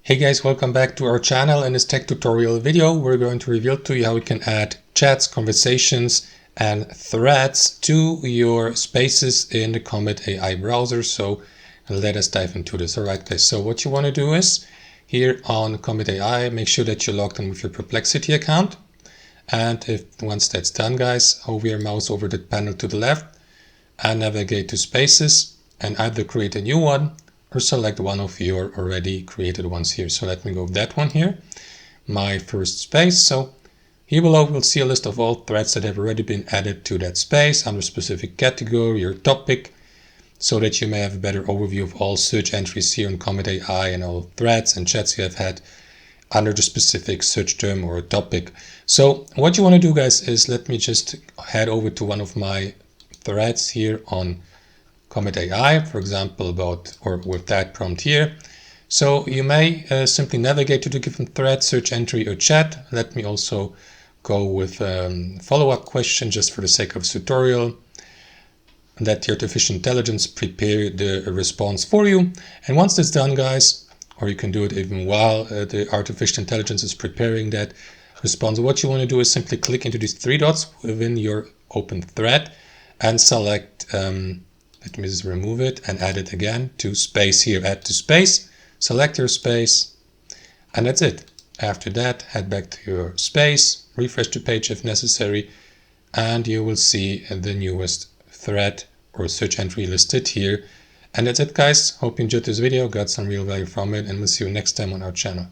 Hey guys, welcome back to our channel. In this tech tutorial video, we're going to reveal to you how we can add chats, conversations, and threads to your spaces in the Comet AI browser. So let us dive into this. All right, guys. So what you want to do is here on Comet AI, make sure that you're logged in with your Perplexity account. And once that's done, guys, hover your mouse over the panel to the left and navigate to spaces and either create a new one or select one of your already created ones here. So let me go with that one here, my first space. So here below we'll see a list of all threads that have already been added to that space under a specific category or topic, so that you may have a better overview of all search entries here on Comet AI and all threads and chats you have had under the specific search term or topic. So what you want to do, guys, is let me just head over to one of my threads here on Comet AI, for example, with that prompt here. So you may simply navigate to the given thread, search entry, or chat. Let me also go with a follow-up question just for the sake of this tutorial. Let the artificial intelligence prepare the response for you. And once that's done, guys, or you can do it even while the artificial intelligence is preparing that response, what you want to do is simply click into these three dots within your open thread and select let me just remove it and add it again to space here. Add to space, select your space, and that's it. After that, head back to your space, refresh the page if necessary, and you will see the newest thread or search entry listed here. And that's it, guys. Hope you enjoyed this video, got some real value from it, and we'll see you next time on our channel.